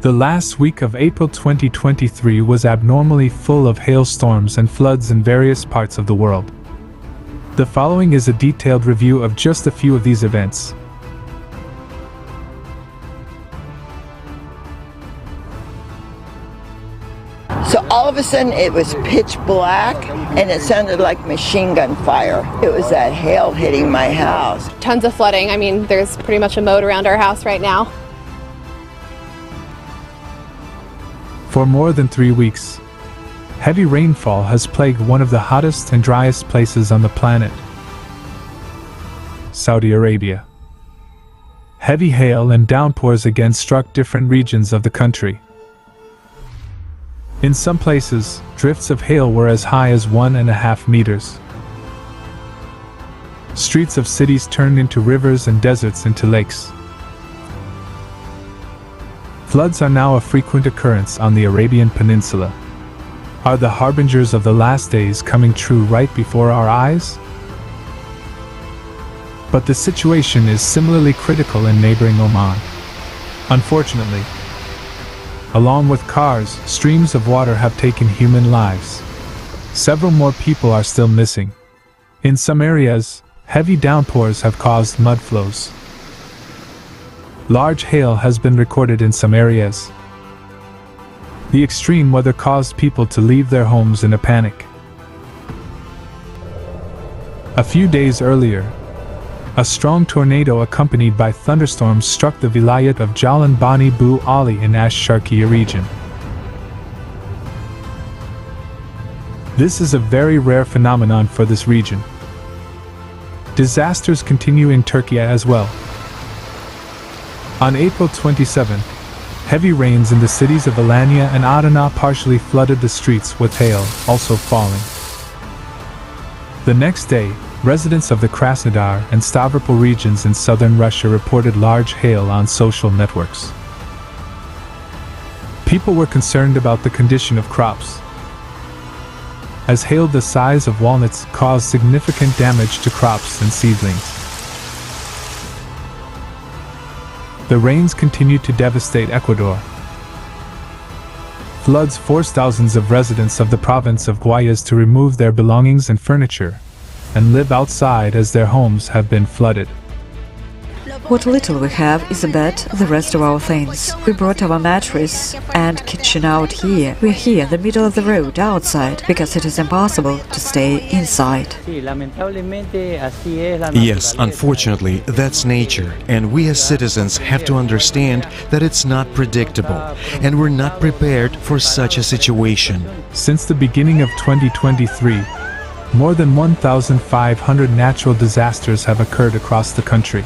The last week of April 2023 was abnormally full of hailstorms and floods in various parts of the world. The following is a detailed review of just a few of these events. So all of a sudden it was pitch black and it sounded like machine gun fire. It was that hail hitting my house. Tons of flooding. I mean, there's pretty much a moat around our house right now. For more than 3 weeks, heavy rainfall has plagued one of the hottest and driest places on the planet, Saudi Arabia. Heavy hail and downpours again struck different regions of the country. In some places, drifts of hail were as high as 1.5 meters. Streets of cities turned into rivers and deserts into lakes. Floods are now a frequent occurrence on the Arabian Peninsula. Are the harbingers of the last days coming true right before our eyes? But the situation is similarly critical in neighboring Oman. Unfortunately, along with cars, streams of water have taken human lives. Several more people are still missing. In some areas, heavy downpours have caused mud flows. Large hail has been recorded in some areas. The extreme weather caused people to leave their homes in a panic. A few days earlier, a strong tornado accompanied by thunderstorms struck the vilayat of Jaalan Bani Bou Ali in ASH-SHARQIYAH region. This is a very rare phenomenon for this region. Disasters continue in Turkey as well. On April 27, heavy rains in the cities of Alanya and Adana partially flooded the streets with hail also falling. The next day, residents of the Krasnodar and Stavropol regions in southern Russia reported large hail on social networks. People were concerned about the condition of crops, as hail the size of walnuts caused significant damage to crops and seedlings. The rains continued to devastate Ecuador. Floods forced thousands of residents of the province of Guayas to remove their belongings and furniture and live outside as their homes have been flooded. What little we have is a bed, the rest of our things. We brought our mattress and kitchen out here. We're here in the middle of the road outside because it is impossible to stay inside. Yes, unfortunately, that's nature, and we as citizens have to understand that it's not predictable, and we're not prepared for such a situation. Since the beginning of 2023, more than 1,500 natural disasters have occurred across the country.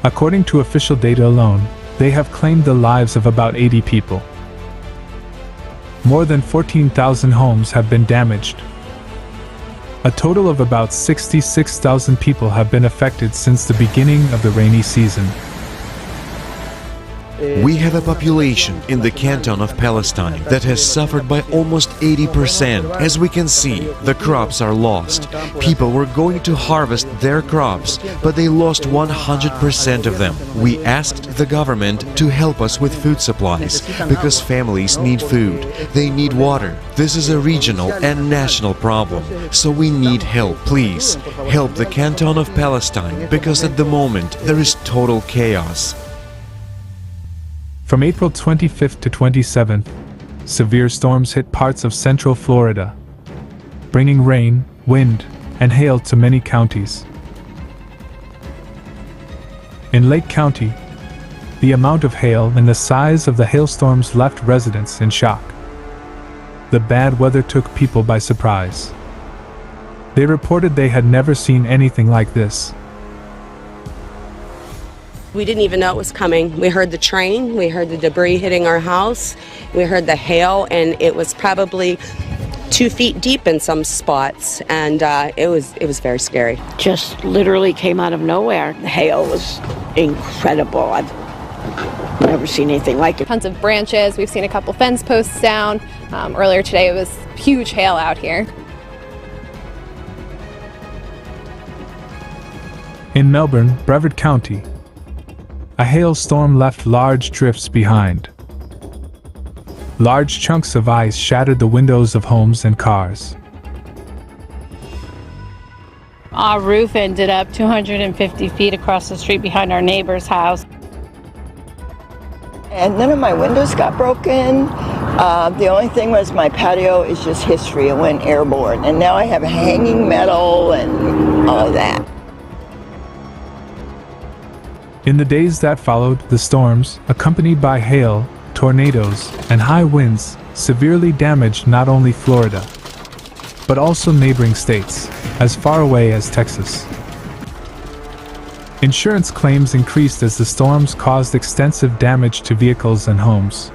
According to official data alone, they have claimed the lives of about 80 people. More than 14,000 homes have been damaged. A total of about 66,000 people have been affected since the beginning of the rainy season. We have a population in the canton of Palestine that has suffered by almost 80%. As we can see, the crops are lost. People were going to harvest their crops, but they lost 100% of them. We asked the government to help us with food supplies, because families need food. They need water. This is a regional and national problem, so we need help. Please, help the canton of Palestine, because at the moment there is total chaos. From April 25th to 27th, severe storms hit parts of central Florida, bringing rain, wind, and hail to many counties. In Lake County, the amount of hail and the size of the hailstorms left residents in shock. The bad weather took people by surprise. They reported they had never seen anything like this. We didn't even know it was coming. We heard the train, we heard the debris hitting our house, we heard the hail, and it was probably 2 feet deep in some spots, and it was very scary. Just literally came out of nowhere. The hail was incredible. I've never seen anything like it. Tons of branches. We've seen a couple fence posts down. Earlier today it was huge hail out here. In Melbourne, Brevard County, a hailstorm left large drifts behind. Large chunks of ice shattered the windows of homes and cars. Our roof ended up 250 feet across the street behind our neighbor's house. And none of my windows got broken. The only thing was my patio is just history. It went airborne. And now I have hanging metal and all of that. In the days that followed, the storms, accompanied by hail, tornadoes, and high winds, severely damaged not only Florida, but also neighboring states, as far away as Texas. Insurance claims increased as the storms caused extensive damage to vehicles and homes.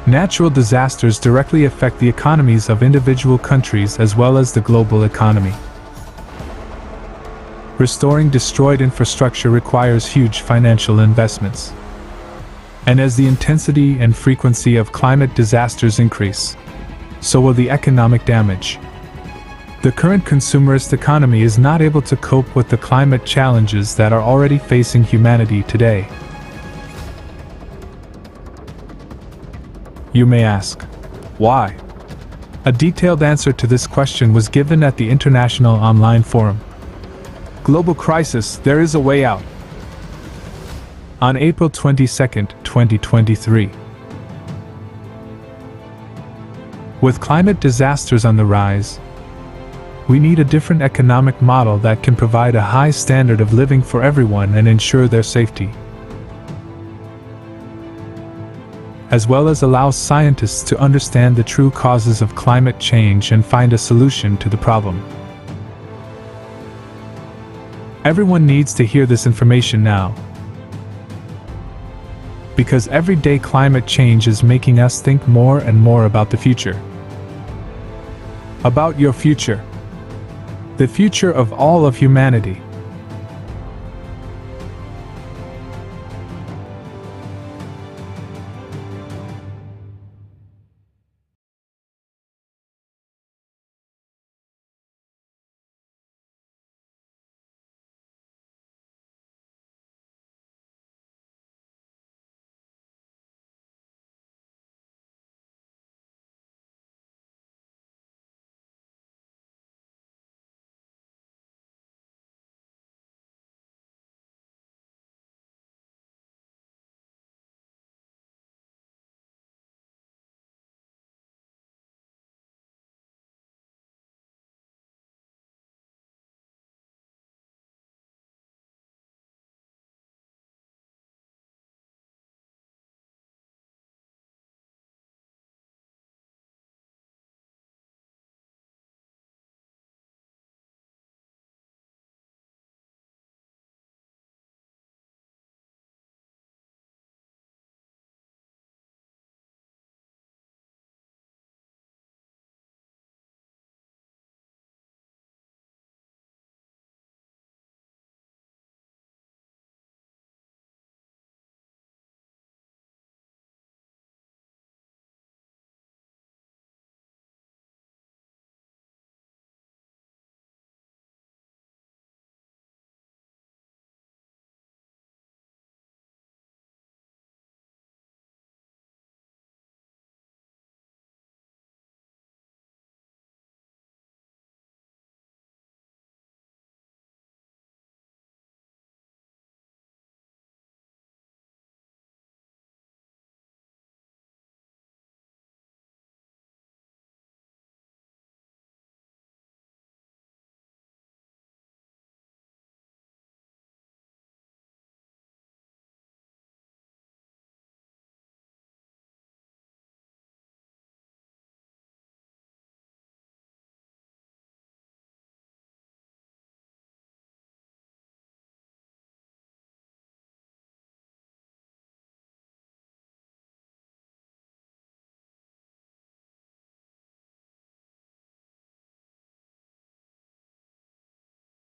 Natural disasters directly affect the economies of individual countries as well as the global economy. Restoring destroyed infrastructure requires huge financial investments. And as the intensity and frequency of climate disasters increase, so will the economic damage. The current consumerist economy is not able to cope with the climate challenges that are already facing humanity today. You may ask, why? A detailed answer to this question was given at the International Online Forum. Global Crisis, There is a Way Out, on April 22, 2023. With climate disasters on the rise, we need a different economic model that can provide a high standard of living for everyone and ensure their safety, as well as allows scientists to understand the true causes of climate change and find a solution to the problem. Everyone needs to hear this information now, because everyday climate change is making us think more and more about the future. About your future. The future of all of humanity.